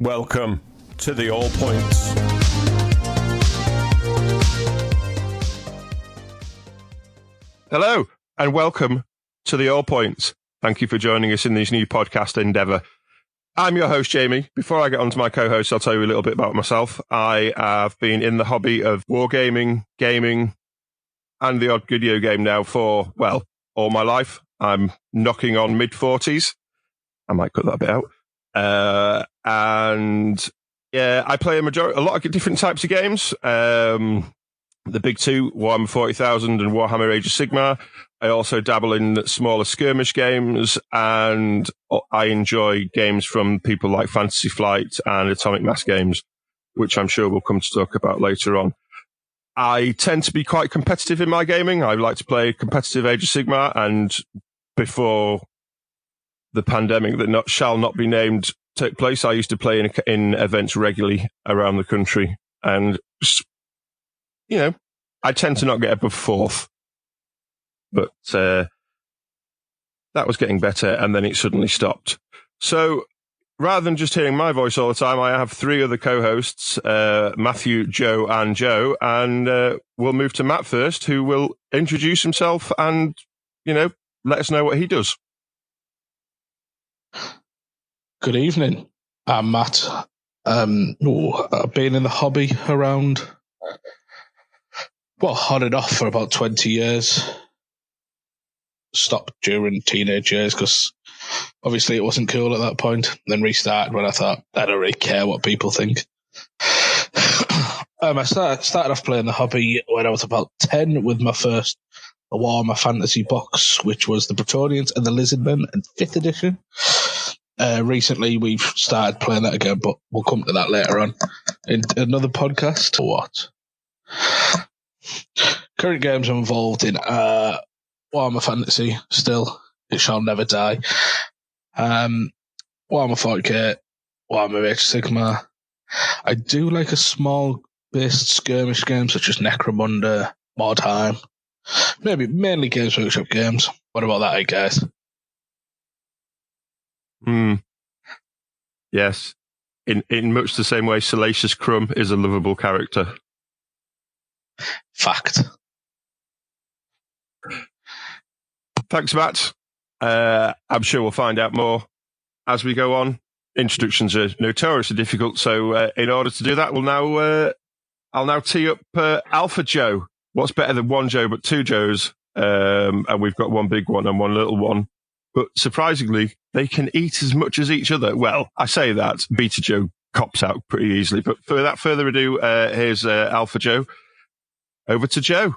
Welcome to the Allpoints. Hello, and welcome to the Allpoints. Thank you for joining us in this new podcast endeavour. I'm your host, Jamie. Before I get on to my co-host, I'll tell you a little bit about myself. I have been in the hobby of wargaming, gaming, and the odd video game now for, well, all my life. I'm knocking on mid-40s. I might cut that bit out. And yeah, I play a lot of different types of games. The big two, Warhammer 40,000 and Warhammer Age of Sigmar. I also dabble in smaller skirmish games, and I enjoy games from people like Fantasy Flight and Atomic Mass Games, which I'm sure we'll come to talk about later on. I tend to be quite competitive in my gaming. I like to play competitive Age of Sigmar, and before the pandemic that shall not be named took place, I used to play in events regularly around the country, and you know, I tend to not get above fourth, but that was getting better, and then it suddenly stopped. So rather than just hearing my voice all the time, I have three other co-hosts, Matthew, Joe, and Joe, and we'll move to Matt first, who will introduce himself and, let us know what he does. Good evening. I'm Matt. I've been in the hobby around, on and off for about 20 years. Stopped during teenage years because obviously it wasn't cool at that point. Then restarted when I thought, I don't really care what people think. I started off playing the hobby when I was about 10 with my first Warhammer fantasy box, which was the Praetorians and the Lizardmen in 5th edition. Recently, we've started playing that again, but we'll come to that later on in another podcast. What? Current games I'm involved in Warhammer Fantasy, still. It shall never die. Warhammer 40k, Warhammer Age of Sigmar. I do like a small-based skirmish game such as Necromunda, Mordheim. Maybe mainly Games Workshop games. What about that, guys? Yes. In much the same way, Salacious Crumb is a lovable character. Fact. Thanks, Matt. I'm sure we'll find out more as we go on. Introductions are notoriously difficult, so in order to do that, I'll now tee up Alpha Joe. What's better than one Joe but two Joes? And we've got one big one and one little one. But surprisingly, they can eat as much as each other. Well, I say that. Beta Joe cops out pretty easily. But without further ado, here's Alpha Joe. Over to Joe.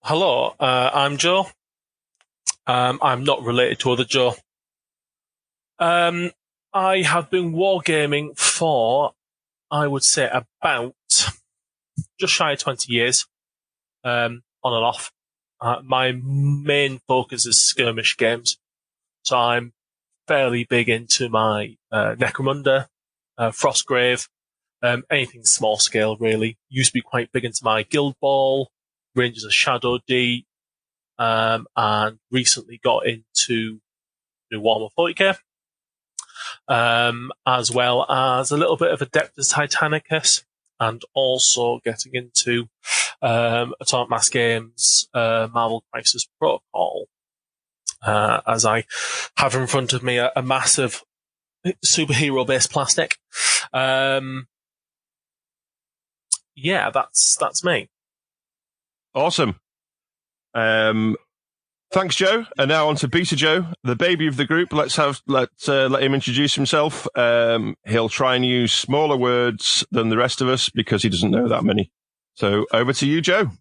Hello, I'm Joe. I'm not related to other Joe. I have been wargaming for, I would say, about just shy of 20 years, on and off. My main focus is skirmish games, so I'm fairly big into my Necromunda, Frostgrave, anything small scale really. Used to be quite big into my Guild Ball, Rangers of Shadow D, and recently got into the Warhammer 40k, as well as a little bit of Adeptus Titanicus, and also getting into Atomic Mass Games, Marvel Crisis Protocol, as I have in front of me a massive superhero-based plastic. Yeah, that's me. Awesome. Thanks, Joe. And now on to Beta Joe, the baby of the group. Let him introduce himself. He'll try and use smaller words than the rest of us because he doesn't know that many. So over to you, Joe.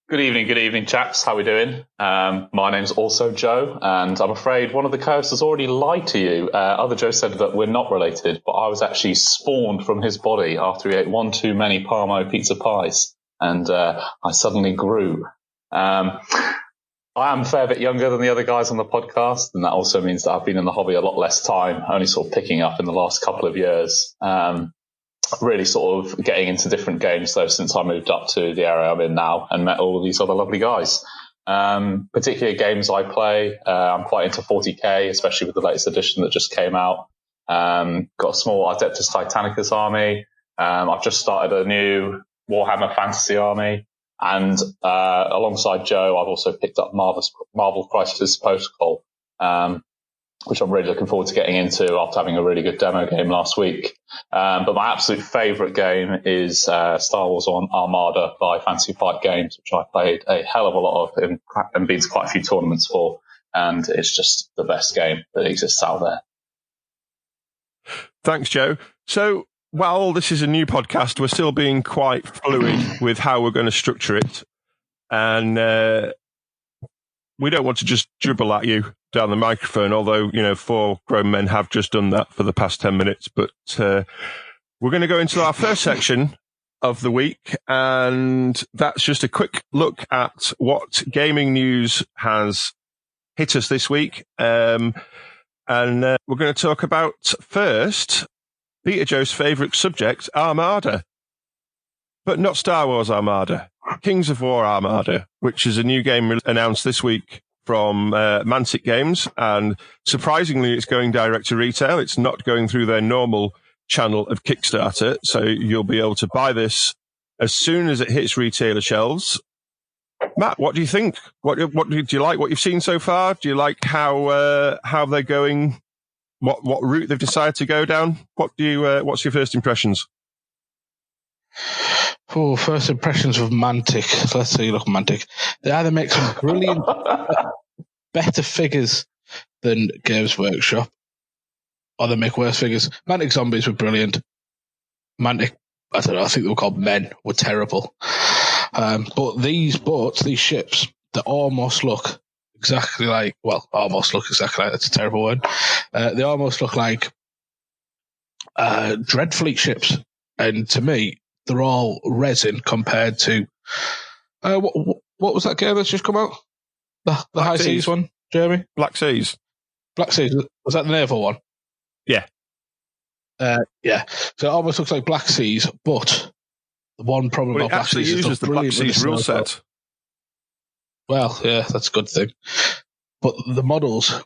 Good evening, chaps. How we doing? My name's also Joe, and I'm afraid one of the co-hosts has already lied to you. Other Joe said that we're not related, but I was actually spawned from his body after he ate one too many Parmo pizza pies, and I suddenly grew. I am a fair bit younger than the other guys on the podcast, and that also means that I've been in the hobby a lot less time, only sort of picking up in the last couple of years. Really sort of getting into different games, though, since I moved up to the area I'm in now and met all of these other lovely guys. Particular games I play, I'm quite into 40k, especially with the latest edition that just came out. Got a small Adeptus Titanicus army. I've just started a new Warhammer Fantasy army. And alongside Joe, I've also picked up Marvel Crisis Protocol, which I'm really looking forward to getting into after having a really good demo game last week. But my absolute favourite game is Star Wars Armada by Fantasy Flight Games, which I played a hell of a lot of and been to quite a few tournaments for. And it's just the best game that exists out there. Thanks, Joe. So, while this is a new podcast, we're still being quite fluid with how we're going to structure it. And we don't want to just dribble at you down the microphone, although, 4 grown men have just done that for the past 10 minutes. But we're going to go into our first section of the week, and that's just a quick look at what gaming news has hit us this week. And we're going to talk about, first, Peter Joe's favourite subject, Armada. But not Star Wars Armada. Kings of War Armada, which is a new game announced this week from Mantic Games. And surprisingly, it's going direct to retail. It's not going through their normal channel of Kickstarter. So you'll be able to buy this as soon as it hits retailer shelves. Matt, what do you think? What do you like what you've seen so far? Do you like how they're going? What route they've decided to go down? What's your first impressions? Oh, first impressions of Mantic. Let's see, look, Mantic. They either make some brilliant, better figures than Games Workshop, or they make worse figures. Mantic Zombies were brilliant. Mantic, I don't know, I think they were called Men, were terrible. But these boats, these ships, they almost look exactly like, that's a terrible word. They almost look like Dreadfleet ships. And to me, they're all resin compared to, what was that game that's just come out? The High Seas one, Jeremy? Black Seas. Black Seas. Was that the naval one? Yeah. Yeah. So it almost looks like Black Seas, but the one problem about Black Seas is it uses the Black Seas rule set. Well, yeah, that's a good thing. But the models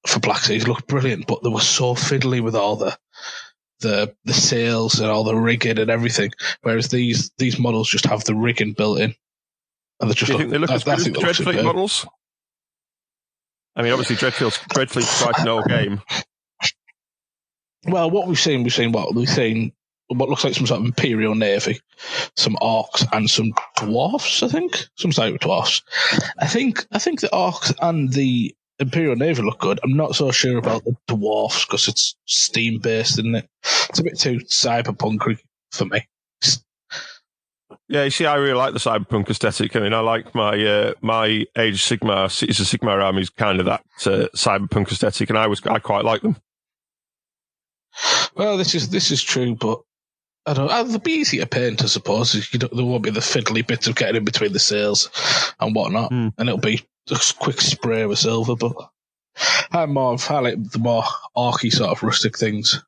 for Black Seas look brilliant, but they were so fiddly with all the sails and all the rigging and everything. Whereas these models just have the rigging built in. And they just Do you think they look as good as the Dreadfleet models? I mean, obviously, Dreadfleet's quite an old game. Well, what we've seen what looks like some sort of Imperial Navy, some orcs and some dwarfs, I think. Some sort of dwarfs. I think the orcs and the Imperial Navy look good. I'm not so sure about the dwarfs because it's steam-based, isn't it? It's a bit too cyberpunk for me. Yeah, you see, I really like the cyberpunk aesthetic. I mean, I like my Age of Sigmar, Cities of Sigmar armies, kind of that cyberpunk aesthetic, and I quite like them. Well, this is true, but I don't know. They'll be easy to paint, I suppose. There won't be the fiddly bits of getting in between the sails and whatnot, and it'll be just quick spray with silver. But I like the more archy sort of rustic things.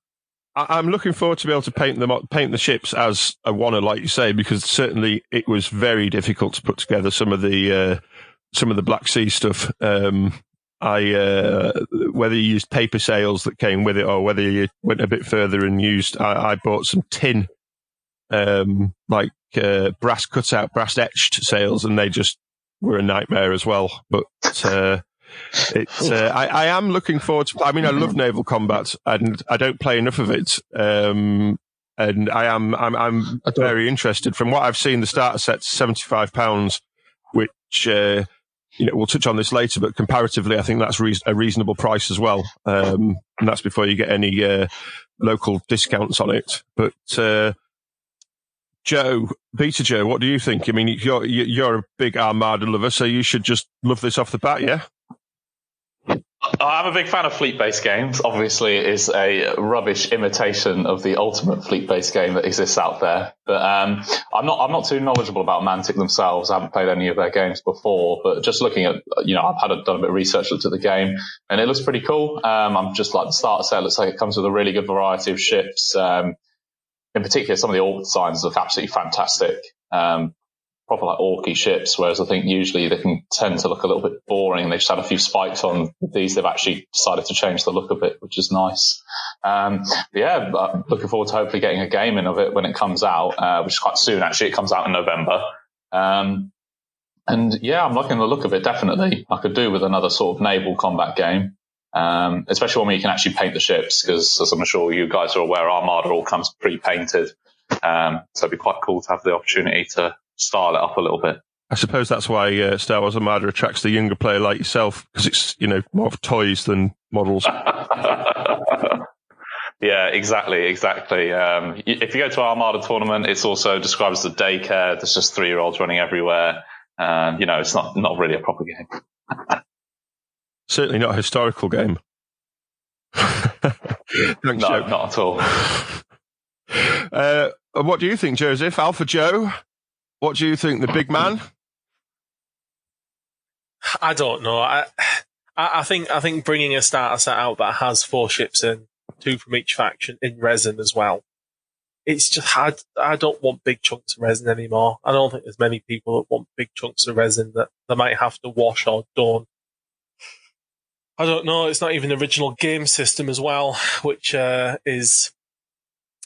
I'm looking forward to be able to paint the ships as a wanna, like you say, because certainly it was very difficult to put together some of the Black Sea stuff. Whether you used paper sails that came with it or whether you went a bit further and used, I bought some tin, brass cutout, brass etched sails, and they just were a nightmare as well. But I am looking forward to. I mean, I love naval combat, and I don't play enough of it. And I'm very interested. From what I've seen, the starter set's £75, which we'll touch on this later, but comparatively, I think that's a reasonable price as well. And that's before you get any local discounts on it. But Beta Joe, what do you think? I mean, you're a big Armada lover, so you should just love this off the bat, yeah? I'm a big fan of fleet-based games. Obviously, it is a rubbish imitation of the ultimate fleet-based game that exists out there. But I'm not too knowledgeable about Mantic themselves. I haven't played any of their games before. But just looking at, I've done a bit of research into the game, and it looks pretty cool. I'm just like the starter set. Looks like it comes with a really good variety of ships. In particular, some of the orc designs look absolutely fantastic. proper like orky ships, whereas I think usually they can tend to look a little bit boring. They just had a few spikes on. With these, they've actually decided to change the look a bit, which is nice. But looking forward to hopefully getting a game in of it when it comes out, which is quite soon actually. It comes out in November. I'm liking the look of it, definitely. I could do with another sort of naval combat game. Especially one where you can actually paint the ships, because as I'm sure you guys are aware, Armada all comes pre-painted. So it'd be quite cool to have the opportunity to style it up a little bit. I suppose that's why Star Wars Armada attracts the younger player like yourself, because it's, more of toys than models. Yeah, exactly. If you go to an Armada tournament, it's also described as a daycare. There's just 3-year-olds running everywhere. It's not really a proper game. Certainly not a historical game. Thanks, No, Joe. not at all. What do you think, Joseph? Alpha Joe? What do you think, the big man? I don't know. I think bringing a starter set out that has 4 ships in, 2 from each faction in resin as well. It's just I don't want big chunks of resin anymore. I don't think there's many people that want big chunks of resin that they might have to wash or done. I don't know. It's not even the original game system as well, which is,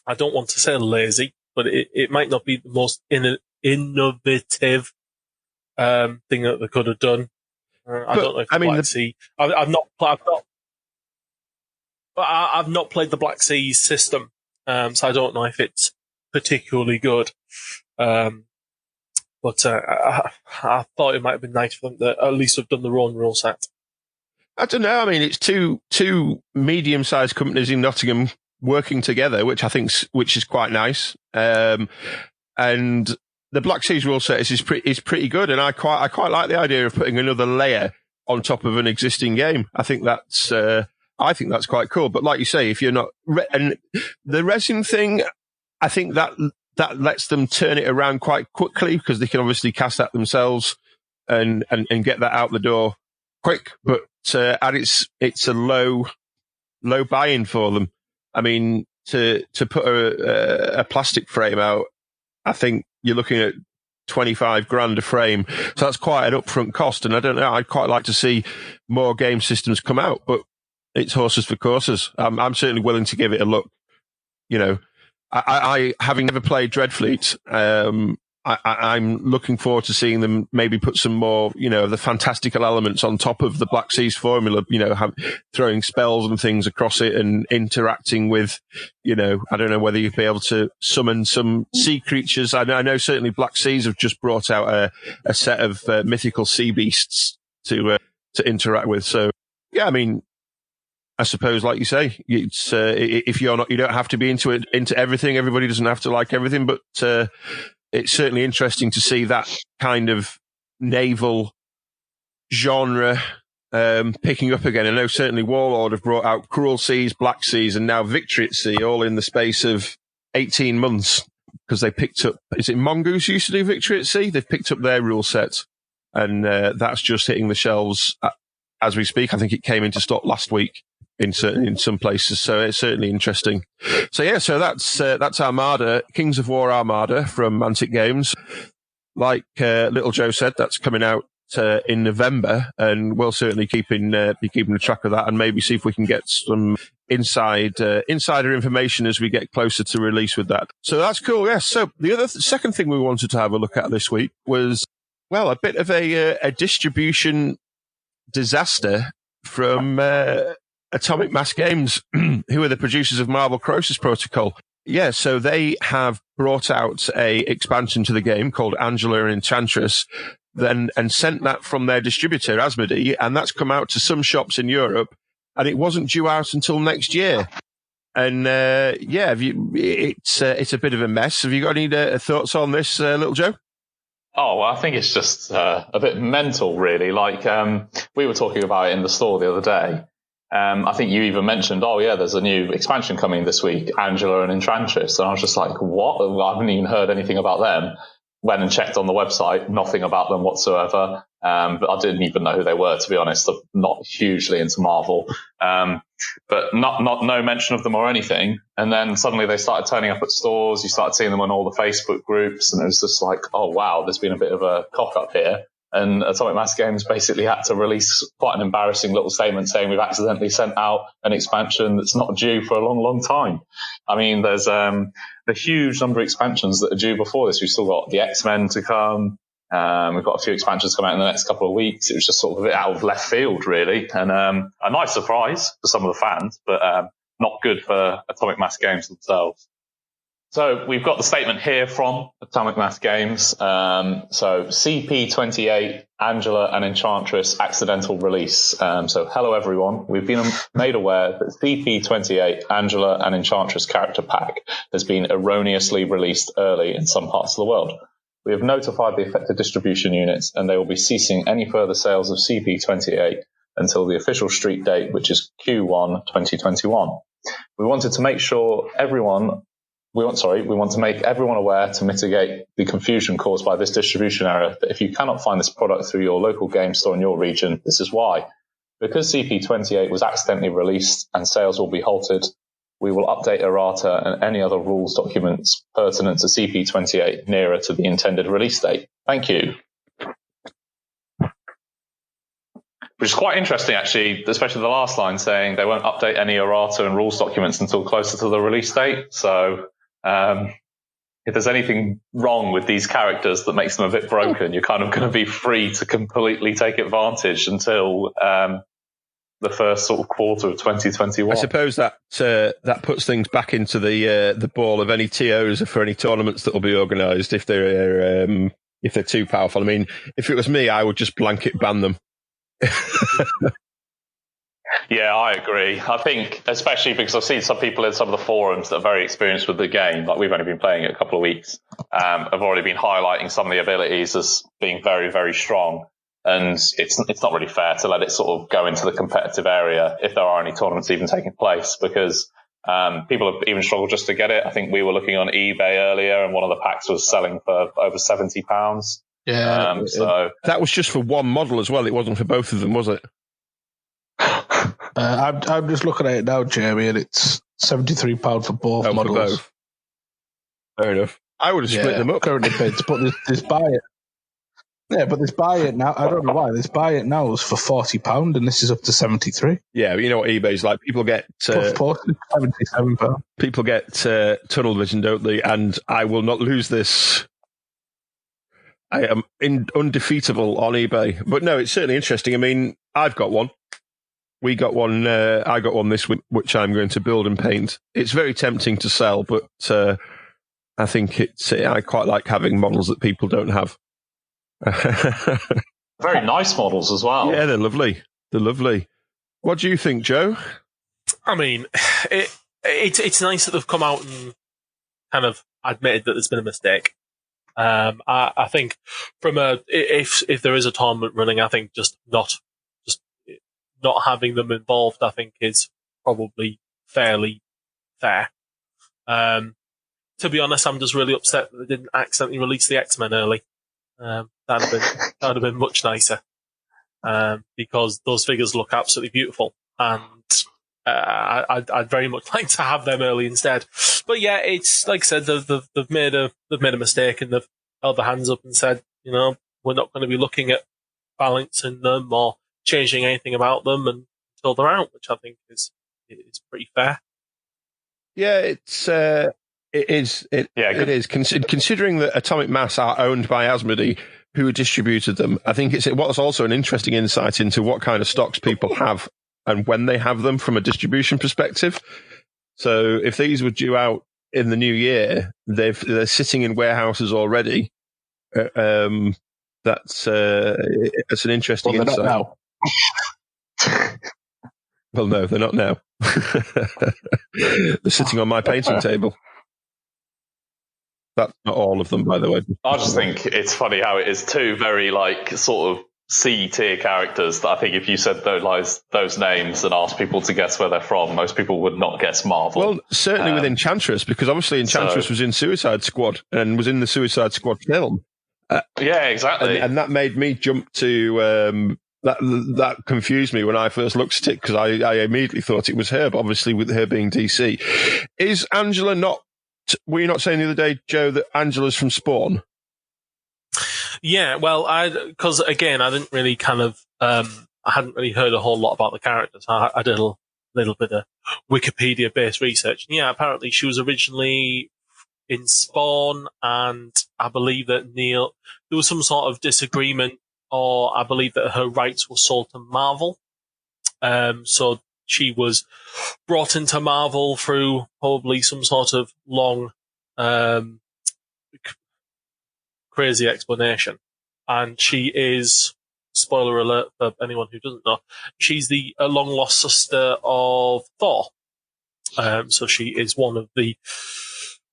I don't want to say lazy, but it might not be the most innovative thing that they could have done. I don't know if Black Sea. I've not played the Black Sea system, so I don't know if it's particularly good. But I thought it might have been nice for them to at least have done their own rule set. I don't know. I mean, it's two medium-sized companies in Nottingham working together, which is quite nice. And the Black Seas rule set is pretty good, and I quite like the idea of putting another layer on top of an existing game. I think that's quite cool. But like you say, if you're not and the resin thing, I think that lets them turn it around quite quickly, because they can obviously cast that themselves and get that out the door quick. But and it's a low buy-in for them. I mean, to put a plastic frame out, I think you're looking at $25,000 a frame. So that's quite an upfront cost. And I don't know, I'd quite like to see more game systems come out, but it's horses for courses. I'm certainly willing to give it a look. I having never played Dreadfleet, I'm looking forward to seeing them maybe put some more, the fantastical elements on top of the Black Seas formula, throwing spells and things across it and interacting with, I don't know whether you'd be able to summon some sea creatures. I know certainly Black Seas have just brought out a set of mythical sea beasts to interact with. So, yeah, I mean, I suppose, like you say, it's if you're not, you don't have to be into everything. Everybody doesn't have to like everything, but it's certainly interesting to see that kind of naval genre picking up again. I know certainly Warlord have brought out Cruel Seas, Black Seas, and now Victory at Sea, all in the space of 18 months, because they picked up, is it Mongoose used to do Victory at Sea? They've picked up their rule set, and that's just hitting the shelves as we speak. I think it came into stock last week in some places, so it's certainly interesting. So yeah, so that's Armada, Kings of War Armada from Mantic Games. Like Little Joe said, that's coming out in November, and we'll certainly be keeping a track of that, and maybe see if we can get some insider information as we get closer to release with that. So that's cool. Yes. So the second thing we wanted to have a look at this week was, well, a bit of a distribution disaster from Atomic Mass Games, who are the producers of Marvel Crisis Protocol. Yeah, so they have brought out a expansion to the game called Angela and Enchantress, and sent that from their distributor, Asmodee, and that's come out to some shops in Europe, and it wasn't due out until next year. And it's a bit of a mess. Have you got any thoughts on this, Little Joe? Oh, well, I think it's just a bit mental, really. Like we were talking about it in the store the other day. I think you even mentioned, oh yeah, there's a new expansion coming this week, Angela and Enchantress. And I was just like, what? I haven't even heard anything about them. went and checked on the website, nothing about them whatsoever. But I didn't even know who they were, to be honest. I'm not hugely into Marvel. But no mention of them or anything. And then suddenly they started turning up at stores. You started seeing them on all the Facebook groups. And it was just like, oh, wow, there's been a bit of a cock up here. And Atomic Mass Games basically had to release quite an embarrassing little statement saying we've accidentally sent out an expansion that's not due for a long, long time. I mean, there's a huge number of expansions that are due before this. We've still got the X-Men to come. We've got a few expansions coming out in the next couple of weeks. It was just sort of a bit out of left field, really. And a nice surprise for some of the fans, but not good for Atomic Mass Games themselves. So we've got the statement here from Atomic Mass Games. So CP28, Angela and Enchantress accidental release. So hello everyone. We've been made aware that CP28, Angela and Enchantress character pack has been erroneously released early in some parts of the world. We have notified the affected distribution units and they will be ceasing any further sales of CP28 until the official street date, which is Q1 2021. We want to make everyone aware to mitigate the confusion caused by this distribution error that if you cannot find this product through your local game store in your region, this is why. Because CP28 was accidentally released and sales will be halted, we will update errata and any other rules documents pertinent to CP28 nearer to the intended release date. Thank you. Which is quite interesting, actually, especially the last line saying they won't update any errata and rules documents until closer to the release date. So if there's anything wrong with these characters that makes them a bit broken, you're kind of going to be free to completely take advantage until the first sort of quarter of 2021. I suppose that puts things back into the ball of any TOs for any tournaments that will be organised if they're too powerful. I mean, if it was me, I would just blanket ban them. Yeah, I agree. I think, especially because I've seen some people in some of the forums that are very experienced with the game, like we've only been playing it a couple of weeks, have already been highlighting some of the abilities as being very, very strong. And it's not really fair to let it sort of go into the competitive area if there are any tournaments even taking place, because people have even struggled just to get it. I think we were looking on eBay earlier and one of the packs was selling for over £70. Yeah. So that was just for one model as well. It wasn't for both of them, was it? I'm just looking at it now, Jamie, and it's £73 for both models. For both. Fair enough. I would have split them up. Currently bids, but there's buy it. Yeah, but this buy it now. I don't know why this buy it now is for £40, and this is up to 73. Yeah, but you know what eBay's like. People get £77. People get tunnel vision, don't they? And I will not lose this. I am undefeatable on eBay. But no, it's certainly interesting. I mean, I've got one. We got one. I got one this week, which I'm going to build and paint. It's very tempting to sell, but I think I quite like having models that people don't have. Very nice models as well. Yeah, they're lovely. They're lovely. What do you think, Joe? I mean, it's nice that they've come out and kind of admitted that there's been a mistake. I think if there is a tournament running, I think just not having them involved, I think is probably fairly fair. To be honest, I'm just really upset that they didn't accidentally release the X-Men early. That'd have been much nicer, because those figures look absolutely beautiful, and I'd very much like to have them early instead. But yeah, it's like I said, they've made a mistake, and they've held their hands up and said, you know, we're not going to be looking at balancing them or changing anything about them until they're out, which I think is pretty fair. Yeah, it is. Considering that Atomic Mass are owned by Asmodee, who distributed them, I think what's also an interesting insight into what kind of stocks people have and when they have them from a distribution perspective. So if these were due out in the new year, they're sitting in warehouses already. That's an interesting insight. They're not now. Well, no, they're not now. They're sitting on my painting table. That's not all of them, by the way. I just think it's funny how it is two very sort of C-tier characters that I think if you said those names and asked people to guess where they're from, most people would not guess Marvel. Well, certainly with Enchantress, because obviously Enchantress was in Suicide Squad and was in the Suicide Squad film. Yeah, exactly. And that made me jump to that confused me when I first looked at it, because I immediately thought it was her, but obviously with her being DC. Is Angela not, were you not saying the other day, Joe, that Angela's from Spawn? Yeah, well, because again, I didn't really I hadn't really heard a whole lot about the characters. I did a little bit of Wikipedia-based research. And yeah, apparently she was originally in Spawn, and I believe that there was some sort of disagreement, or I believe that her rights were sold to Marvel. So she was brought into Marvel through probably some sort of long, crazy explanation. And she is, spoiler alert for anyone who doesn't know, she's the long lost sister of Thor. So she is one of the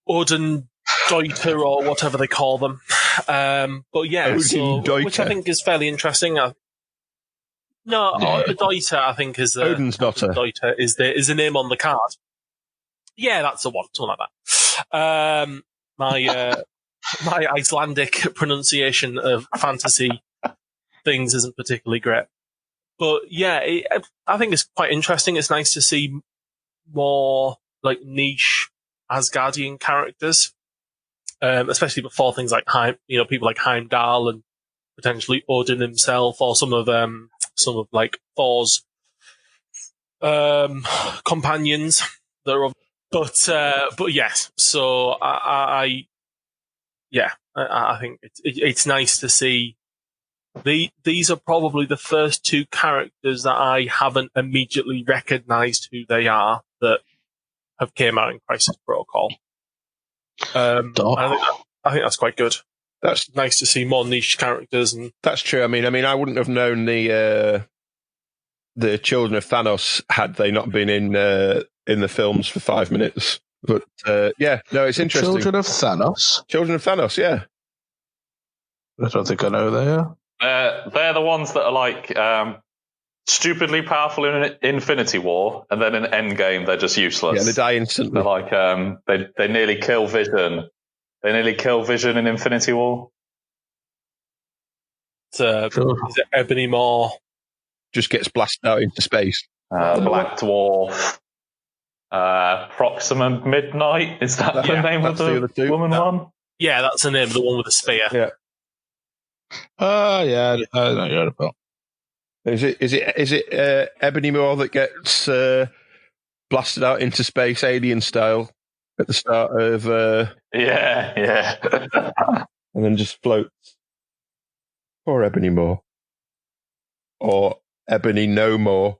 Odin Deuter, or whatever they call them. But yeah, which I think is fairly interesting. Deuter, I think, is Odin's daughter. Deuter is the name on the card. Yeah, that's the one, something like that. My Icelandic pronunciation of fantasy things isn't particularly great. But yeah, I think it's quite interesting. It's nice to see more like niche Asgardian characters, especially before things like people like Heimdall and potentially Odin himself, or some of like Thor's companions that are. But yes, so I think it's nice to see. These are probably the first two characters that I haven't immediately recognised who they are that have came out in Crisis Protocol. I think that's quite good. That's nice to see more niche characters, and that's true. I mean, I wouldn't have known the children of Thanos had they not been in the films for 5 minutes. But it's interesting. Children of Thanos. Children of Thanos, yeah. I don't think I know they are. They're the ones that are like stupidly powerful in Infinity War, and then in Endgame they're just useless. Yeah, they die instantly. They're like they nearly kill Vision. They nearly kill Vision in Infinity War. Is it Ebony Maw? Just gets blasted out into space. Black Dwarf. Proxima Midnight. Is that the name of the woman one? Yeah, that's the name of the one with the spear. Yeah. Yeah, I know you're about. Is it Ebony Maw that gets blasted out into space, alien style, at the start of? Yeah. And then just floats. Or Ebony Maw, or Ebony No More.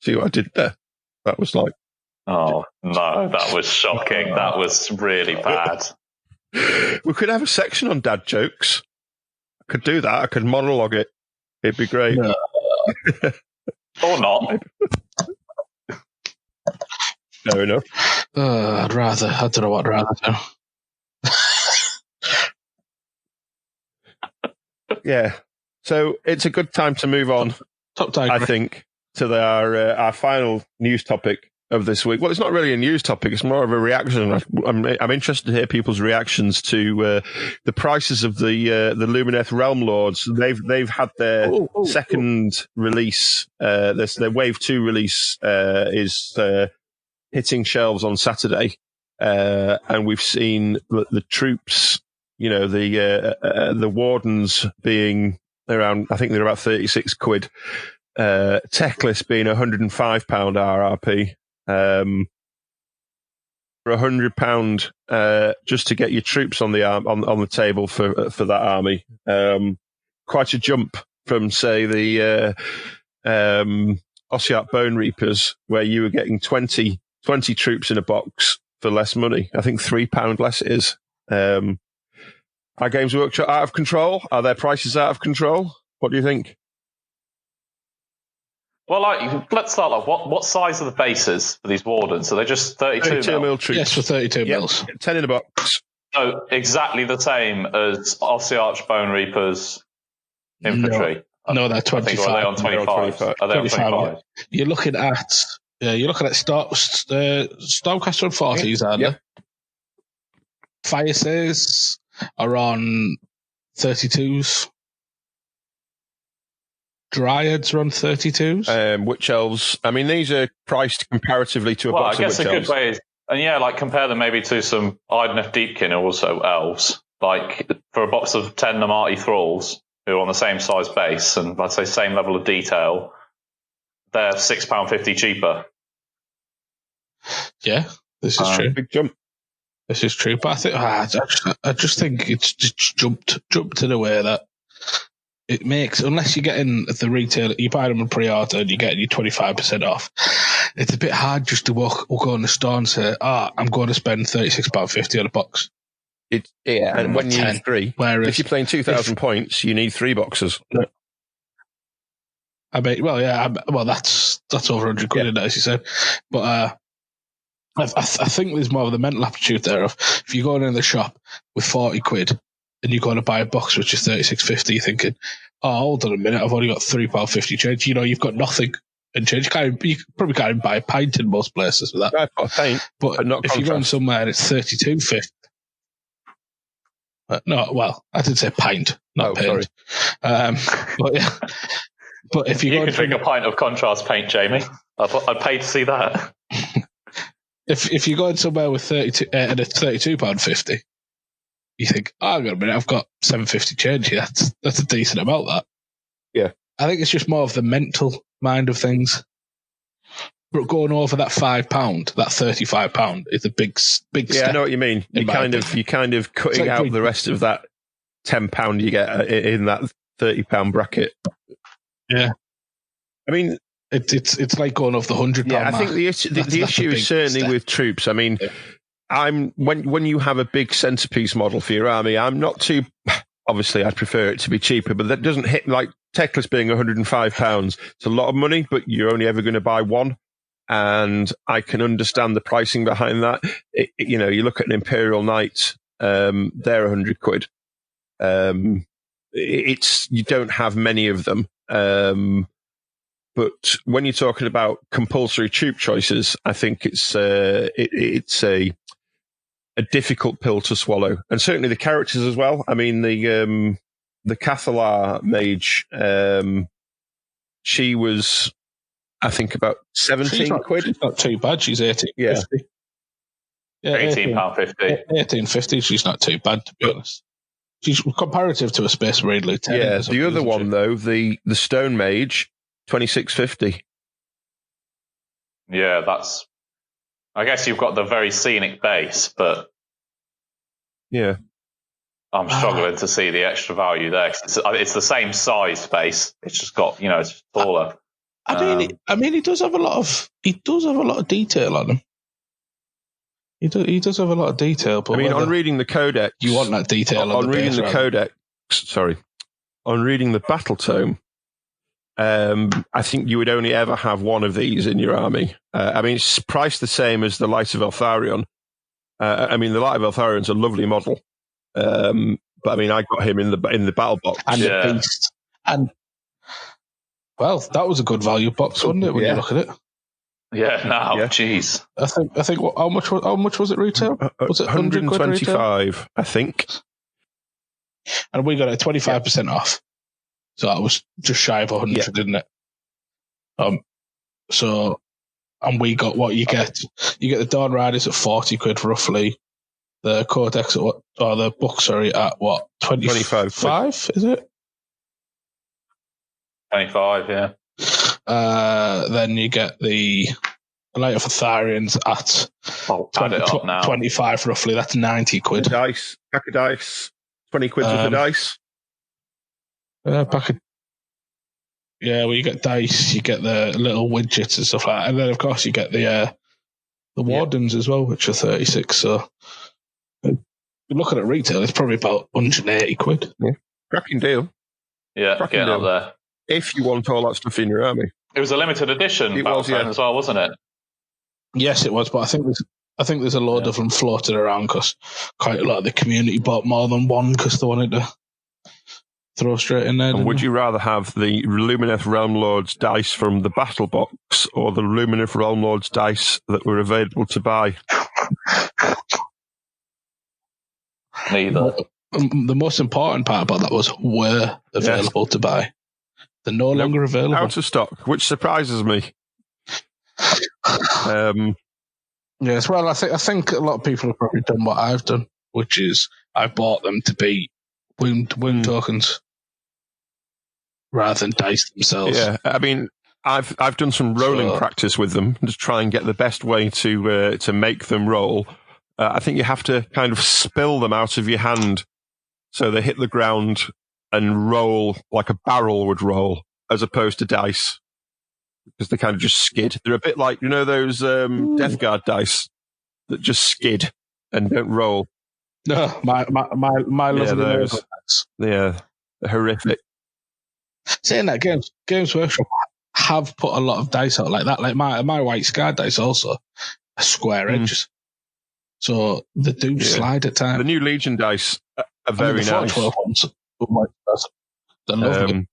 See what I did there? That was like. Oh no, that was shocking. That was really bad. We could have a section on dad jokes. I could do that. I could monologue it. It'd be great. Or not. Fair enough. I don't know what I'd rather do. Yeah. So it's a good time to move on, I think, to our final news topic of this week. Well, it's not really a news topic; it's more of a reaction. I'm interested to hear people's reactions to the prices of the Lumineth Realm Lords. They've had their second release. Their Wave 2 release is hitting shelves on Saturday, and we've seen the troops. The Wardens being around, I think they're about 36 quid. Techless being £105 RRP. For £100 just to get your troops on the table for that army. Quite a jump from, say, the Ossiarch Bone Reapers, where you were getting 20 troops in a box for less money. I think £3 less it is. Are Games Workshop out of control? Are their prices out of control? What do you think? Well, let's start off. What size are the bases for these Wardens? Are they just 32 mil troops? Yes, for 32 mils. 10 in a box. So exactly the same as Ossiarch Bone Reapers infantry. No, they're 25. Are they on 25? Are they on 25? You're looking at Stormcaster and 40s, aren't they? Fire Says are on 32s. Dryads are on 32s. Witch elves. I mean, these are priced comparatively to a Well, I box of guess witch a good elves. way is, and yeah, like compare them maybe to some Idoneth Deepkin, who are also elves. Like for a box of 10 Namarti Thralls, who are on the same size base and I'd say same level of detail, they're £6.50 cheaper. Yeah, this is true. Big jump. This is true, but I just think it's just jumped in a way that it makes, unless you're getting the retail, you buy them in pre-order and you're getting your 25% off. It's a bit hard just to go in the store and say, I'm going to spend £36.50 on a box. And when you need 3, whereas if you're playing 2,000 points, you need 3 boxes. I mean, that's over 100 quid, as you said. But I think there's more of the mental aptitude there of if you're going in the shop with 40 quid and you're going to buy a box which is £36.50, you're thinking, hold on a minute, I've only got £3.50 change. You know, you've got nothing in change. You probably can't even buy a pint in most places with that. I've got a pint, but not if you're going somewhere and it's £32.50, no, well, I did say pint, not pint. But yeah, but if you could drink a pint of contrast paint, Jamie, I'd pay to see that. If you're going somewhere with 32 and it's £32.50, you think, hang on a minute, I've got £7.50 change here. That's a decent amount. That, yeah. I think it's just more of the mental mind of things. But going over that £5, that £35 is a big step. Yeah, I know what you mean. You're kind of cutting out the rest of that £10 you get in that £30 bracket. Yeah, I mean, it's like going off the £100. Yeah, I think the issue is certainly with troops. I mean, when you have a big centerpiece model for your army, I'm not too. Obviously, I'd prefer it to be cheaper, but that doesn't hit like Teclis being £105. It's a lot of money, but you're only ever going to buy one. And I can understand the pricing behind that. You look at an Imperial Knight, they're 100 quid. You don't have many of them. But when you're talking about compulsory troop choices, I think it's a difficult pill to swallow, and certainly the characters as well. I mean, the Cathalar mage, she was, I think, about 17 quid. She's not too bad. She's 18.50. Yeah, £18.50. 18.50. She's not too bad, to be honest. She's comparative to a Space Marine Lieutenant. Yeah, the other one though, the Stone Mage, £26.50. Yeah, I guess you've got the very scenic base, but yeah, I'm struggling to see the extra value there. It's the same size base. It's just got, it's taller. I mean, he does have a lot of detail on him. He does have a lot of detail. But on reading the codex, you want that detail on reading the codex. Sorry, on reading the battle tome. I think you would only ever have one of these in your army. It's priced the same as the Light of Eltharion. The Light of Eltharion's a lovely model. But I got him in the battle box. And the beast. And, well, that was a good value box, wasn't it, when you look at it? Yeah, jeez. I think how much was it retail? Was it 125, I think. And we got it 25% off. So that was just shy of 100, didn't it? And we got what you get. You get the Dawn Riders at 40 quid roughly. The Codex or the book, at what? 25, is it? 25, yeah. Then you get the Light of Atharians at 25 roughly. That's 90 quid. Pack of dice, 20 quid with the dice. Well, you get dice, you get the little widgets and stuff like that, and then of course you get the Wardens as well, which are 36. So if you look at it retail, it's probably about 180 quid. Yeah, cracking deal. Yeah, getting up there. If you want all that stuff in your army, it was a limited edition. It was, as well, wasn't it? Yes, it was, but I think there's a load of them floated around because quite a lot of the community bought more than one because they wanted to throw straight in there. And would you rather have the Lumineth Realm Lords dice from the battle box or the Lumineth Realm Lords dice that were available to buy? Neither. the most important part about that was were available to buy. They're no longer available. Out of stock, which surprises me. Yes, well, I think a lot of people have probably done what I've done, which is I've bought them to be wound tokens rather than dice themselves. Yeah, I mean, I've done some rolling practice with them to try and get the best way to make them roll. I think you have to kind of spill them out of your hand so they hit the ground and roll like a barrel would roll, as opposed to dice, because they kind of just skid. They're a bit like, those Death Guard dice that just skid and don't roll. No, my lovely those. Yeah, they're horrific. Saying that, Games Workshop have put a lot of dice out like that. Like my White Scar dice also are square edges. So they do slide at times. The new Legion dice are very nice. 412 ones. They're lovely.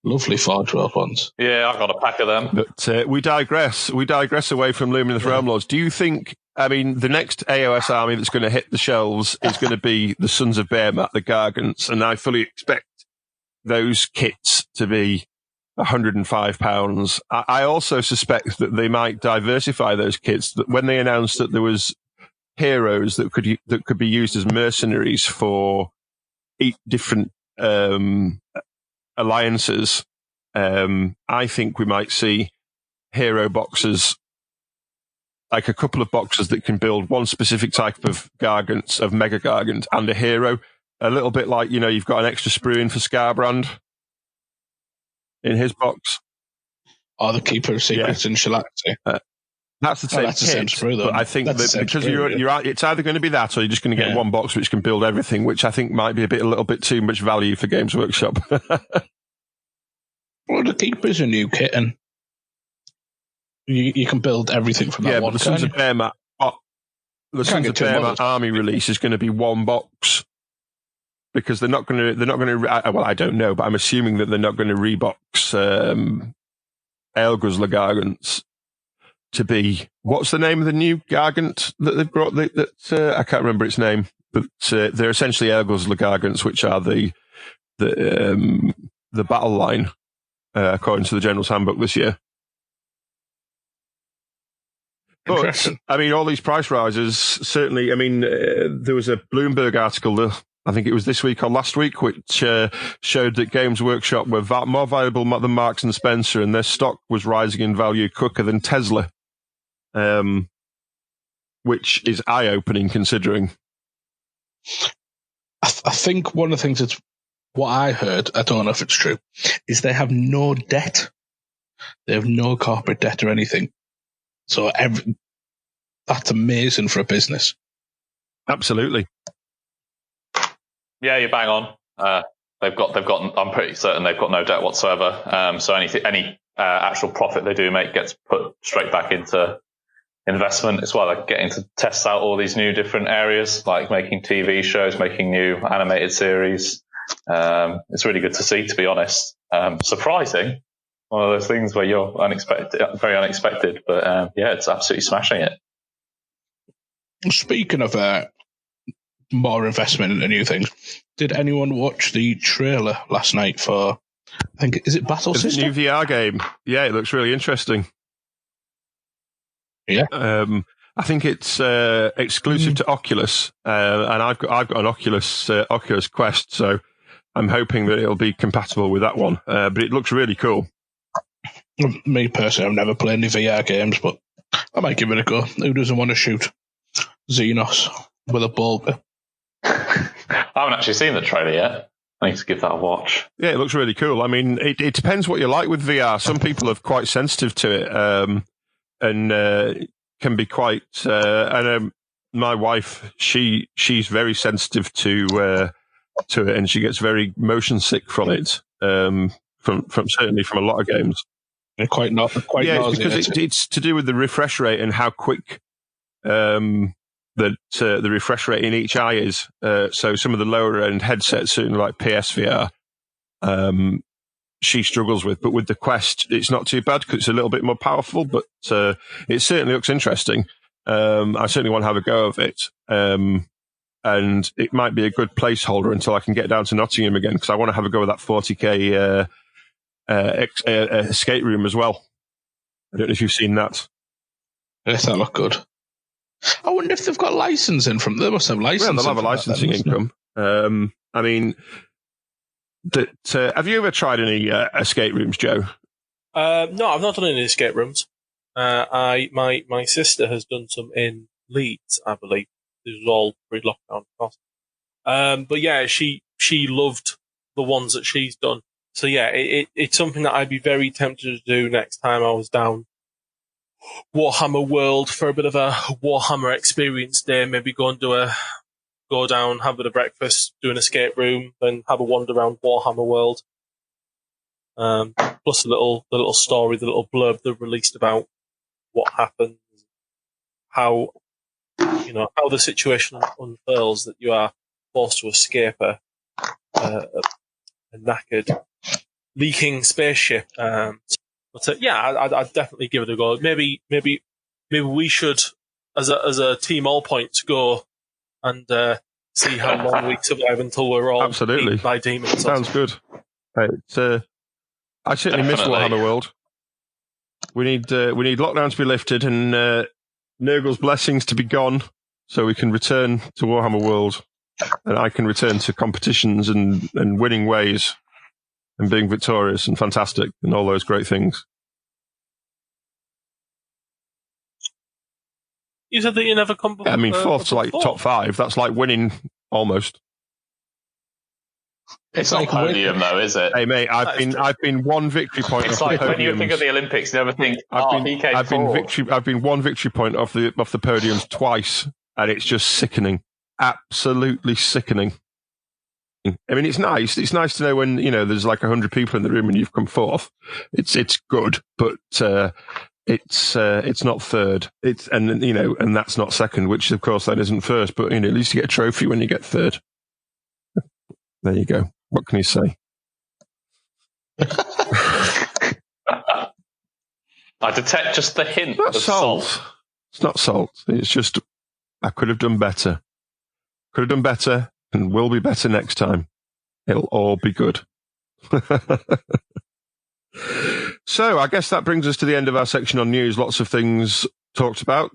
Lovely 412 ones. Yeah, I've got a pack of them. But we digress. We digress away from Luminous Realm Lords. Do you think, the next AOS army that's going to hit the shelves is going to be the Sons of Behemat, the Gargants, and I fully expect those kits to be £105. I also suspect that they might diversify those kits. That when they announced that there was heroes that could be used as mercenaries for 8 different alliances, I think we might see hero boxes, like a couple of boxes that can build one specific type of Gargants, of Mega Gargant, and a hero. A little bit like, you've got an extra sprue in for Scarbrand in his box. Or the Keeper of Secrets in Shalaxi. That's the same kit, sprue, though. But I think that because it's either going to be that or you're just going to get one box which can build everything, which I think might be a little bit too much value for Games Workshop. Well, the Keeper's a new kit, and you can build everything from that one. But the Sons of Behemat, army release is going to be one box, because they're not going to. Well, I don't know, but I'm assuming that they're not going to rebox Aelguzla Gargants to be, what's the name of the new Gargant that they've brought? I can't remember its name, but they're essentially Aelguzla Gargants, which are the battle line, according to the General's Handbook this year. But, all these price rises, certainly, there was a Bloomberg article, I think it was this week or last week, which showed that Games Workshop were more valuable than Marks and Spencer, and their stock was rising in value quicker than Tesla, which is eye-opening considering. I think one of the things that's what I heard, I don't know if it's true, is they have no debt. They have no corporate debt or anything. So that's amazing for a business. Absolutely. Yeah, you're bang on. They've got. I'm pretty certain they've got no debt whatsoever. So any actual profit they do make gets put straight back into investment as well. Like getting to test out all these new different areas, like making TV shows, making new animated series. It's really good to see, to be honest. Surprising. One of those things where you're very unexpected, but it's absolutely smashing it. Speaking of more investment into new things, did anyone watch the trailer last night for, I think, is it Battle System? New VR game. Yeah, it looks really interesting. Yeah. I think it's exclusive to Oculus, and I've got an Oculus Quest, so I'm hoping that it'll be compatible with that one. But it looks really cool. Me personally, I've never played any VR games, but I might give it a go. Who doesn't want to shoot Xenos with a bulb? I haven't actually seen the trailer yet. I need to give that a watch. Yeah, it looks really cool. It depends what you like with VR. Some people are quite sensitive to it, and can be quite. My wife, she's very sensitive to it, and she gets very motion sick from it. From certainly from a lot of games. They're quite nauseating. Because it's to do with the refresh rate and how quick the refresh rate in each eye is. So some of the lower end headsets, certainly like PSVR, she struggles with. But with the Quest, it's not too bad because it's a little bit more powerful. But it certainly looks interesting. I certainly want to have a go of it. and it might be a good placeholder until I can get down to Nottingham again, because I want to have a go with that 40k escape room as well. I don't know if you've seen that. Yes, that look good. I wonder if they've got licensing from. They must have licensing. Well, they'll have a licensing income. I mean, have you ever tried any escape rooms, Joe? No, I've not done any escape rooms. My sister has done some in Leeds, I believe. This was all pre-lockdown cost. But yeah, she loved the ones that she's done. So yeah, it's something that I'd be very tempted to do next time I was down Warhammer World for a bit of a Warhammer experience day. Maybe go down, have a bit of breakfast, do an escape room, then have a wander around Warhammer World. Plus the little story, the little blurb they've released about what happens, how the situation unfurls that you are forced to escape a knackered, leaking spaceship. I'd definitely give it a go. Maybe we should, as a team, Allpoints, go and see how long we survive until we're all absolutely eaten by demons. Sounds good. I certainly miss Warhammer World. We need lockdown to be lifted and Nurgle's blessings to be gone, so we can return to Warhammer World, and I can return to competitions and winning ways and being victorious and fantastic and all those great things. You said that you never come before. I mean, fourth to like top 5. That's like winning almost. It's not podium, though, is it? Hey, mate, I've been one victory point. It's like when you think of the Olympics, you never think, I've been one victory point off the podiums twice, and it's just sickening, absolutely sickening. I mean, it's nice. It's nice to know when there's like 100 people in the room and you've come fourth. It's good, but it's not third. And that's not second, which of course that isn't first. But at least you get a trophy when you get third. There you go. What can you say? I detect just the hint of salt. It's not salt. It's just I could have done better. Could have done better and will be better next time. It'll all be good. So I guess that brings us to the end of our section on news. Lots of things talked about.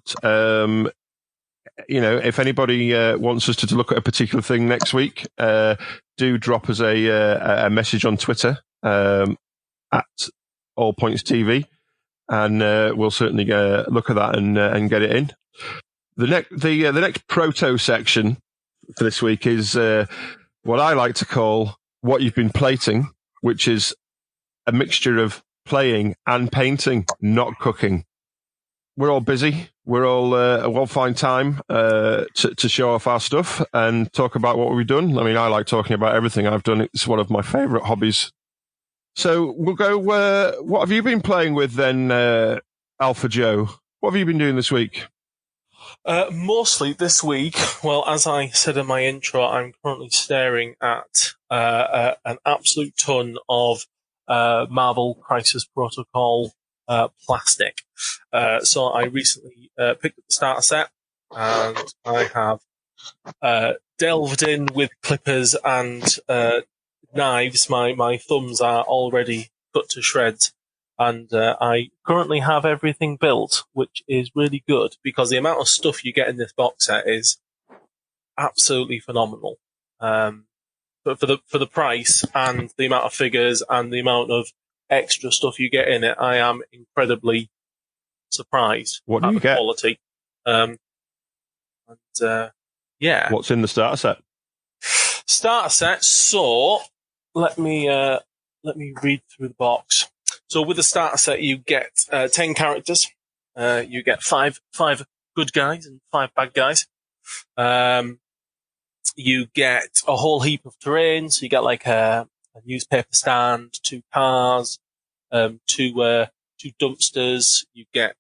If anybody wants us to look at a particular thing next week, do drop us a message on Twitter at Allpoints TV, and we'll certainly look at that and get it in. The next proto section for this week is what I like to call what you've been plating, which is a mixture of playing and painting, not cooking. We're all busy. We'll find time to show off our stuff and talk about what we've done. I mean, I like talking about everything I've done. It's one of my favourite hobbies. So we'll go. What have you been playing with then, Alpha Joe? What have you been doing this week? Mostly this week. Well, as I said in my intro, I'm currently staring at an absolute ton of Marvel Crisis Protocol plastic. So I recently picked up the starter set, and I have delved in with clippers and knives. My thumbs are already cut to shreds, and I currently have everything built, which is really good because the amount of stuff you get in this box set is absolutely phenomenal. But for the price and the amount of figures and the amount of extra stuff you get in it, I am incredibly surprised. What do you get? Quality. Yeah. What's in the starter set? Starter set. So let me read through the box. So with the starter set, you get 10 characters. You get five good guys and 5 bad guys. You get a whole heap of terrain. So you get like a newspaper stand, 2 cars, 2 dumpsters. You get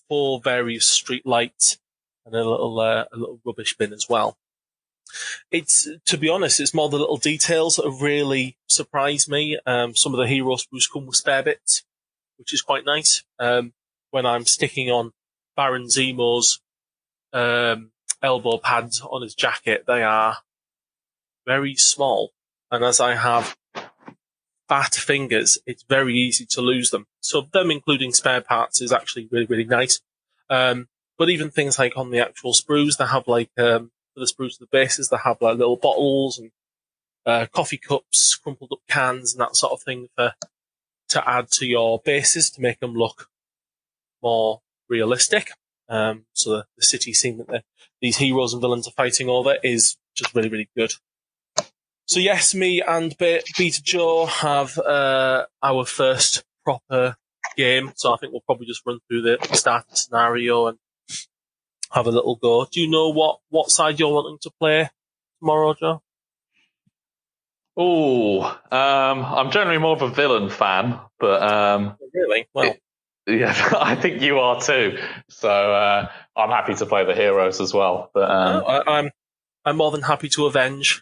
4 various street lights and a little rubbish bin as well. To be honest, it's more the little details that have really surprised me. Some of the hero sprues come with spare bits, which is quite nice. When I'm sticking on Baron Zemo's elbow pads on his jacket, they are very small. And as I have fat fingers, it's very easy to lose them. So them including spare parts is actually really, really nice. But even things like on the actual sprues, they have like, for the sprues to the bases, they have like little bottles and coffee cups, crumpled up cans and that sort of thing to add to your bases to make them look more realistic. So the city scene that these heroes and villains are fighting over is just really, really good. So yes, me and Beta Joe have our first proper game. So I think we'll probably just run through the starting scenario and have a little go. Do you know what side you're wanting to play tomorrow, Joe? Oh, I'm generally more of a villain fan, but really? Well, yeah, I think you are too. So I'm happy to play the heroes as well. But I'm more than happy to avenge.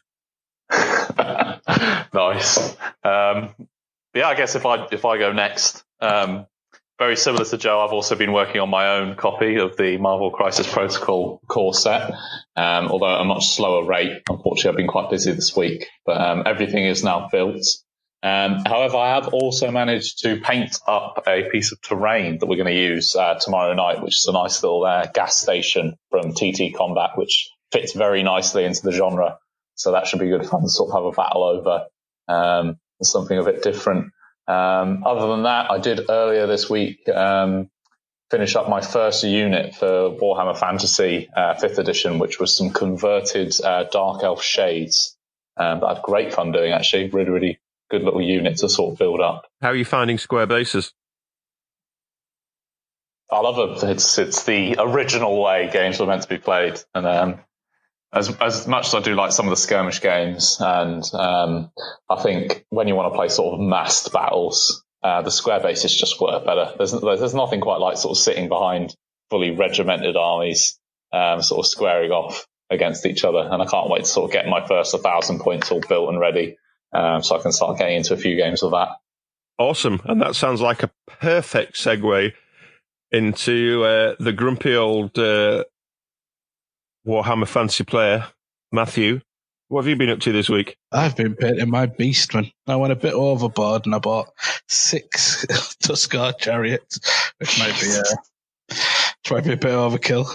Nice. Yeah, I guess if I go next, very similar to Joe, I've also been working on my own copy of the Marvel Crisis Protocol core set, although at a much slower rate. Unfortunately, I've been quite busy this week, but everything is now built. However, I have also managed to paint up a piece of terrain that we're going to use tomorrow night, which is a nice little gas station from TT Combat, which fits very nicely into the genre. So that should be good fun to sort of have a battle over, something a bit different. Other than that, I did earlier this week finish up my first unit for Warhammer Fantasy 5th edition, which was some converted Dark Elf shades that I had great fun doing, actually. Really, really good little unit to sort of build up. How are you finding square bases? I love it. It's the original way games were meant to be played. And as much as I do like some of the skirmish games, and I think when you want to play sort of massed battles, the square bases just work better. There's nothing quite like sort of sitting behind fully regimented armies, sort of squaring off against each other. And I can't wait to sort of get my first 1,000 points all built and ready, so I can start getting into a few games of that. Awesome. And that sounds like a perfect segue into the grumpy old Warhammer fantasy player, Matthew. What have you been up to this week? I've been painting my beastman. I went a bit overboard and I bought 6 Tuskar chariots, which might be a bit overkill.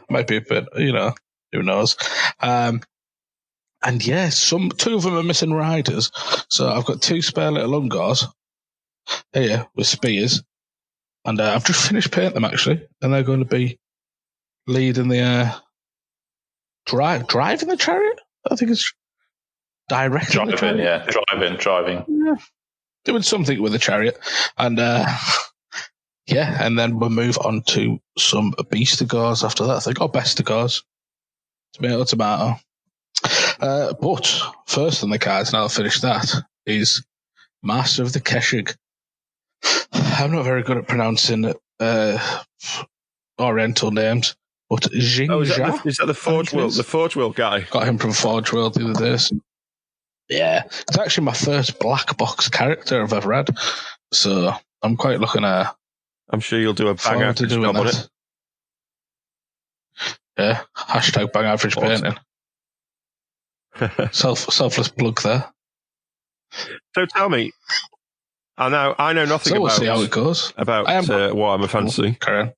Might be a bit, who knows. And yeah, 2 of them are missing riders. So I've got 2 spare little Ungors here with spears. And I've just finished painting them, actually. And they're going to be leading the driving the chariot? I think it's directing the chariot. Yeah, driving. Yeah. Doing something with the chariot. And and then we'll move on to some Beastigors after that. I think, Bestigors. Tomato. But first on the cards, now I've finished that, is Master of the Keshig. I'm not very good at pronouncing Oriental names. But Jing is that the Forge World? The Forge World guy. Got him from Forge World the other day. So, yeah, it's actually my first black box character I've ever had. So I'm quite looking at. I'm sure you'll do a bang average job on it. Yeah, hashtag bang average painting. Selfless plug there. So tell me, I know nothing about. We'll see how it goes. About Warhammer Fantasy. Karen.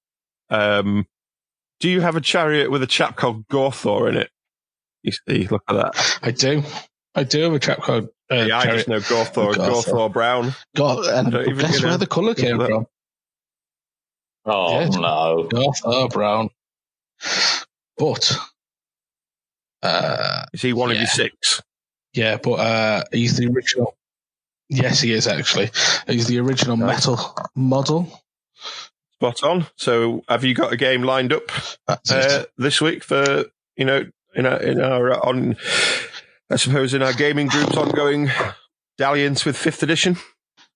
Do you have a chariot with a chap called Gorthor in it? You see, look at that. I do have a chap called. I just know Gorthor and Gorthor Brown. And guess where the colour came from? Oh, yeah, no. Gorthor Brown. But. Is he one of your 6? Yeah, but he's the original. Yes, he is, actually. He's the original metal model. Spot on. So, have you got a game lined up this week for in our I suppose in our gaming group's ongoing dalliance with 5th edition?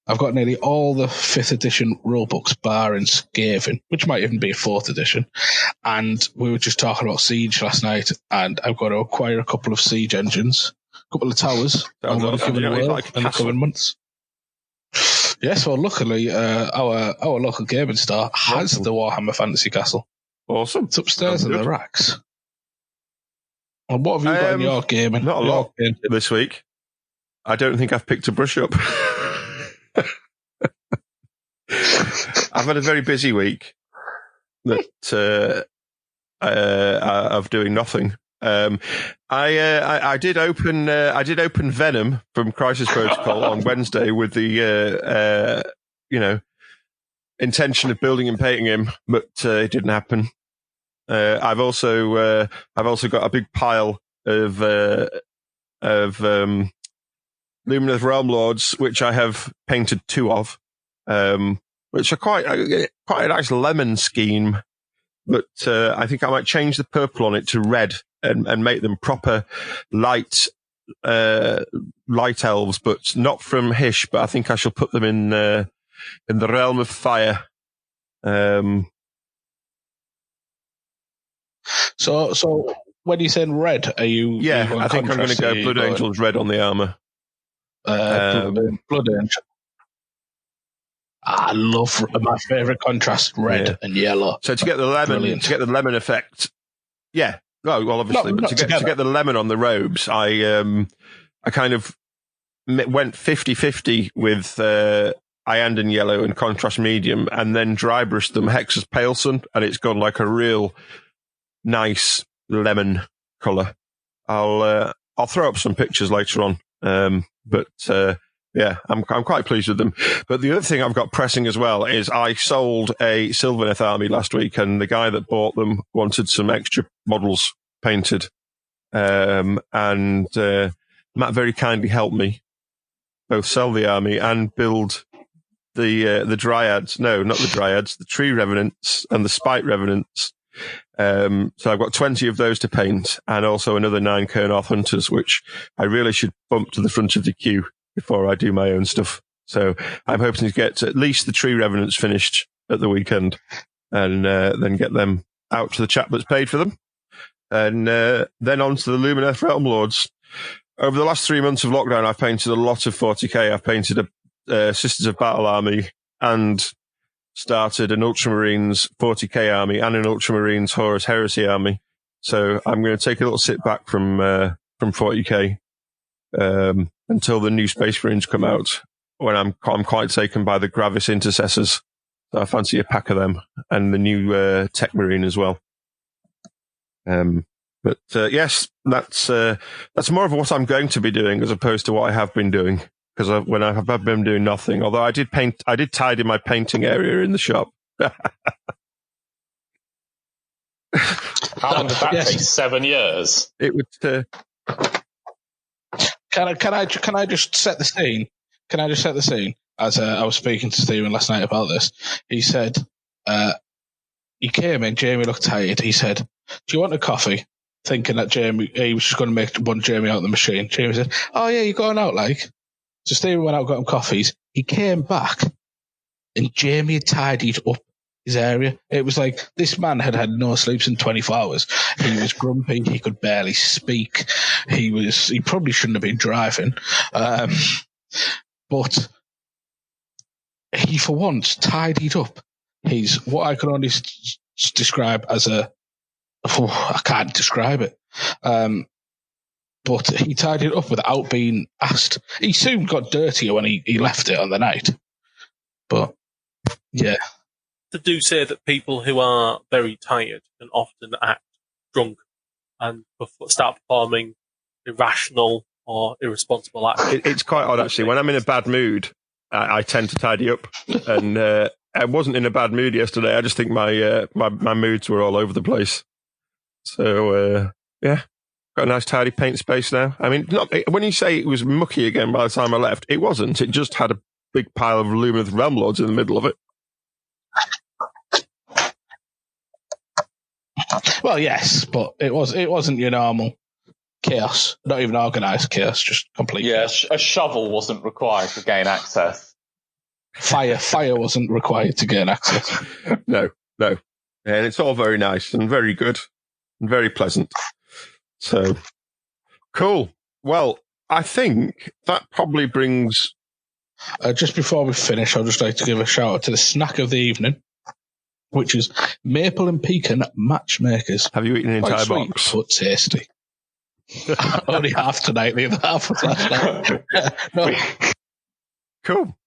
I've got nearly all the 5th edition rulebooks, barring Skaven, which might even be 4th edition. And we were just talking about Siege last night, and I've got to acquire a couple of Siege engines, a couple of towers. I'm going to give it away in the coming months. Yes, well, luckily, our local gaming store has the Warhammer Fantasy Castle. Awesome. It's upstairs in the racks. And what have you got in your gaming? Not a lot this week. I don't think I've picked a brush up. I've had a very busy week of doing nothing. I did open Venom from Crisis Protocol on Wednesday with the intention of building and painting him, but it didn't happen. I've also got a big pile of Luminous Realm Lords, which I have painted 2 of, which are quite a nice lemon scheme. But I think I might change the purple on it to red and make them proper light elves, but not from Hish. But I think I shall put them in the realm of fire. So when you saying red, are you? Yeah, I think I'm going to go Blood Angel's red on the armor. Blood Angel. I love my favorite contrast: red and yellow. So to get the lemon effect, yeah. Well, obviously, but to get the lemon on the robes, I kind of went 50-50 with Iandan yellow and contrast medium, and then dry brushed them Hex's Pale Sun, and it's gone like a real nice lemon color. I'll throw up some pictures later on, but yeah, I'm quite pleased with them. But the other thing I've got pressing as well is I sold a Sylvaneth army last week, and the guy that bought them wanted some extra models painted. And Matt very kindly helped me both sell the army and build the Dryads. No, not the Dryads, the Tree Revenants and the Spite Revenants. So I've got 20 of those to paint, and also another 9 Kernoth Hunters, which I really should bump to the front of the queue before I do my own stuff. So I'm hoping to get at least the Tree Revenants finished at the weekend, and then get them out to the chap that's paid for them. And then on to the Lumineth Realm Lords. Over the last 3 months of lockdown, I've painted a lot of 40k. I've painted a Sisters of Battle army and started an Ultramarines 40k army and an Ultramarines Horus Heresy army. So I'm going to take a little sit back from 40k until the new Space Marines come out, when I'm quite taken by the Gravis Intercessors. So I fancy a pack of them, and the new Tech Marine as well. But yes, that's more of what I'm going to be doing as opposed to what I have been doing. Because when I have been doing nothing, although I did tidy my painting area in the shop. How long did that take? 7 years. It would. Can I just set the scene? Can I just set the scene? As I was speaking to Stephen last night about this, he said he came in. Jamie looked tired. He said, "Do you want a coffee?" Thinking that he was just going to make one Jamie out of the machine. Jamie said, "Oh yeah, you're going out, like." So Stephen went out, got him coffees. He came back, and Jamie had tidied up his area. It was like this man had had no sleep in 24 hours. He was grumpy. He could barely speak. He probably shouldn't have been driving. But he, for once, tidied up what I can only describe as I can't describe it. But he tidied it up without being asked. He soon got dirtier when he left it on the night. But, yeah. They do say that people who are very tired can often act drunk and start performing irrational or irresponsible acts. It's quite odd, actually. When I'm in a bad mood, I tend to tidy up. And I wasn't in a bad mood yesterday. I just think my moods were all over the place. So, yeah. Got a nice tidy paint space now. I mean, when you say it was mucky again by the time I left, it wasn't. It just had a big pile of Lumineth Realm Lords in the middle of it. Well, yes, but it wasn't your normal chaos. Not even organised chaos, just complete chaos. A shovel wasn't required to gain access. Fire wasn't required to gain access. No. And it's all very nice and very good and very pleasant. So, cool. Well, I think that probably brings... just before we finish, I'd just like to give a shout out to the snack of the evening, which is maple and pecan matchmakers. Have you eaten an entire box? But tasty. Only half tonight, the other half was last night. No. Cool.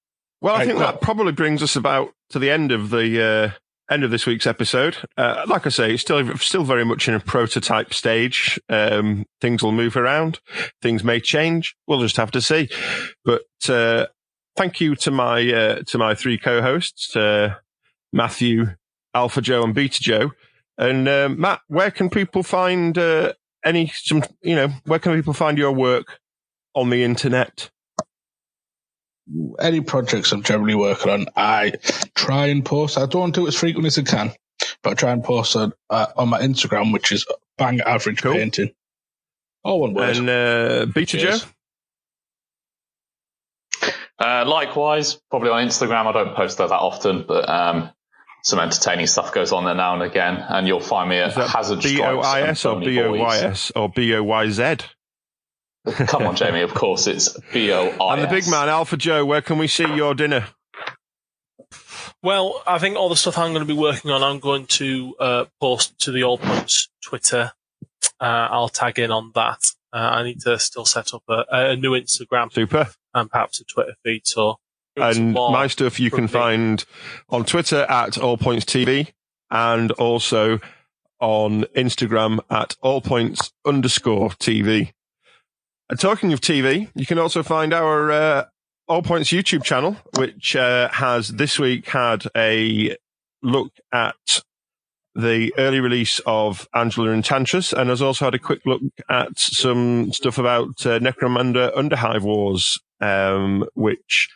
Well, I think that probably brings us about to the end of this week's episode. Like I say, it's still very much in a prototype stage. Things will move around. Things may change. We'll just have to see. But thank you to my three co-hosts, Matthew, Alpha Joe, and Beta Joe. And Matt, where can people find where can people find your work on the internet? Any projects I'm generally working on, I try and post. I don't do it as frequently as I can, but I try and post on my Instagram, which is Bang Average Painting. All one word. And Beta Joe? Likewise, probably on Instagram. I don't post there that often, but some entertaining stuff goes on there now and again. And you'll find me at Hazard Stripes. BOIS or BOYS or BOYZ? Come on, Jamie. Of course, it's BOIS. And the big man, Alpha Joe. Where can we see your dinner? Well, I think all the stuff I'm going to be working on, I'm going to post to the Allpoints Twitter. I'll tag in on that. I need to still set up a new Instagram. Super. And perhaps a Twitter feed. And my stuff you can find on Twitter at AllPointsTV and also on Instagram at AllPoints_TV. And talking of TV, you can also find our Allpoints YouTube channel, which has this week had a look at the early release of Angela Enchantress, and has also had a quick look at some stuff about Necromunda Underhive Wars, which,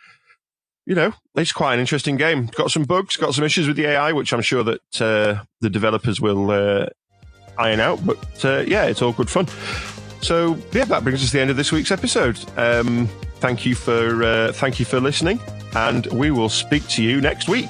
it's quite an interesting game. Got some bugs, got some issues with the AI, which I'm sure that the developers will iron out, but it's all good fun. So, that brings us to the end of this week's episode. Thank you for listening, and we will speak to you next week.